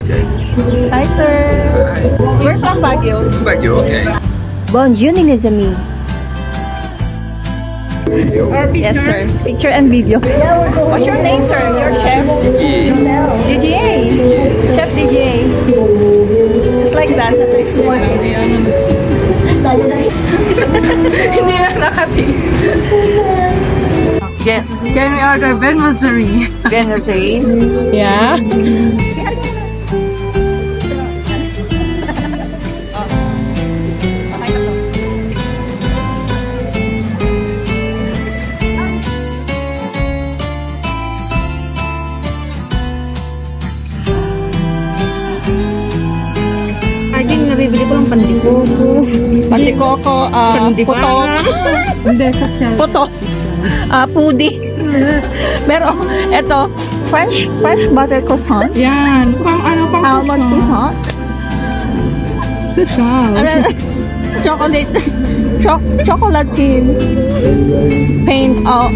Hi, sir. Hi. We're from Baguio. Baguio, okay. Bonjour, les amis. Video. Yes, sir. Picture and video. What's your name, sir? Your chef? Gigi. DGA. Chef DGA. It's like that. Hindi na nakatis. Can we order Benmoserie? Benmoserie? Yeah. Nabibili ko ng pandikoko. Pandikoko, putok. Hindi, social. Putok. Pudi. Meron, eto, fresh butter croissant. Yan. Pang ano, pang Almond croissant. social. Chocolate. Chocolatine. Paint off.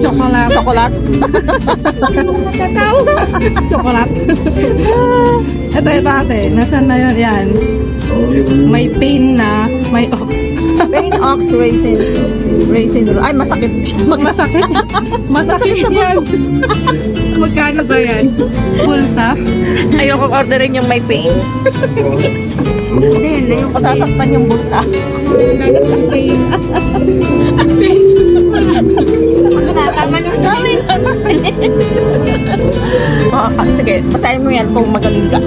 Chocolate. Kakao. Chocolate. Ito ate. Nasaan na yun? Yan. May pain na, may ox. Pain ox raisins. Raisin. Ay, masakit. Masakit? Masakit sa yan. Magkano ba yan? Pulsa? Ayoko orderin yung may pain. Masasaktan yung bulsa. Pain. Tama nyo. Sige, basahin mo yan kung magaling ka.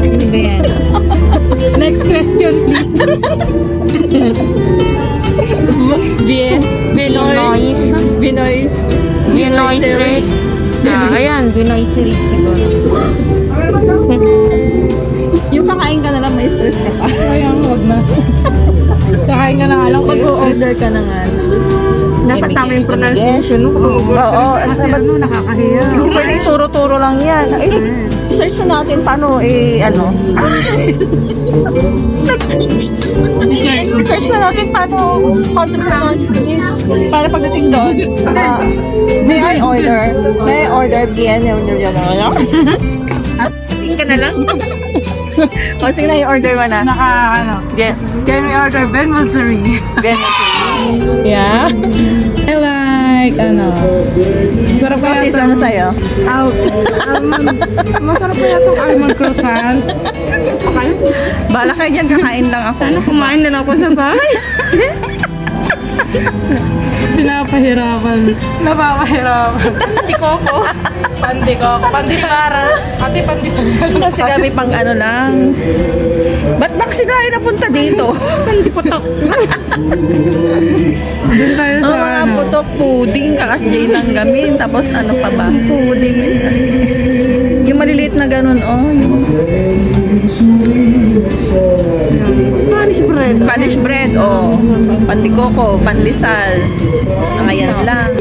Hindi ba yan? Next question, please. Binoy series. Ayan, Binoy series siguro. Yung kakain ka na lang, may stress ka pa. Ayan, huwag na. Kakain ka na nga lang. Mag-order ka na nga. Dapat tama yung pronunciation. Oo. Kasi ano, nakakahiya. Pwede turo-turo lang yan. I-search na natin paano i-search na natin paano how to pronounce this. Para pagdating doon, may I order bien. Tingin ka na lang. O, sige na, i-order mo na. Can we order Benmoserie? Yeah. I like, masarap kaya Kasi ano sa'yo? almond. Masarap kaya itong almond croissant. Bala kayo dyan, kakain lang ako. Kumain na lang ako sa bahay. Pinapahirapan. Napapahirapan. Tikoko. Pandisal. Pati pandisal. Kasi kami pang lang. Ba't sila ay napunta dito? Pandiputok. Doon tayo sa Mga putok, pudding, kakasjay lang gamin. Tapos ano pa ba? Pudding. Yung maliliit na ganun, Spanish bread, pandikoko, pandesal. Ayan lang.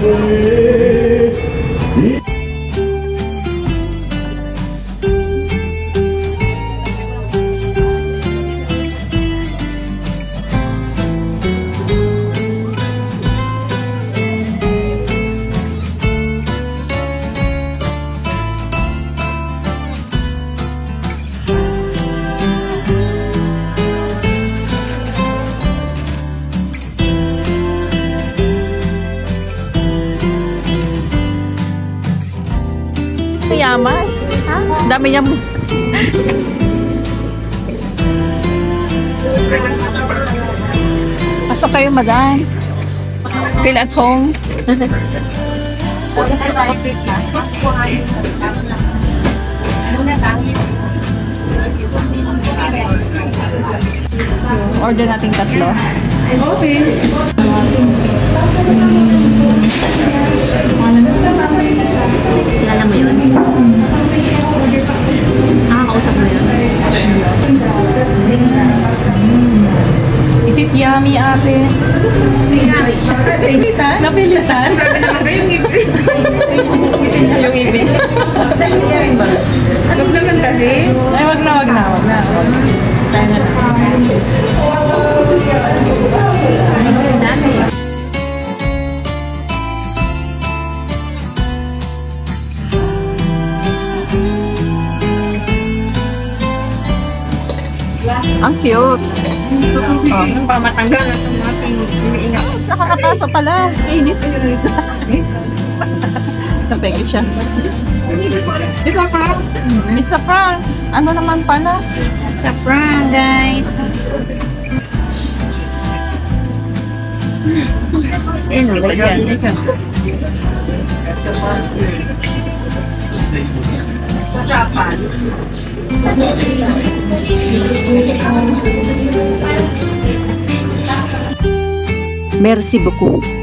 Yaman. Dami niya. Pasok kayo, madam. Feel at home. Order natin 3. Okay. Kilala mo yun? Nakakausap mo yun? Is it yummy, ate? Napilitan? Napilitan? Yung ibig. Yung ibig. Ano naman kasi? Ay, wag na. Try na lang. Dami. Ang cute. Oh. Para matanggal at yung mga iniingat. Nakakataso pala. Init. Napeke siya. Ito ka. It's a prank. Ano naman pala? Sa prank, guys. Ano ba yan? Merci beaucoup.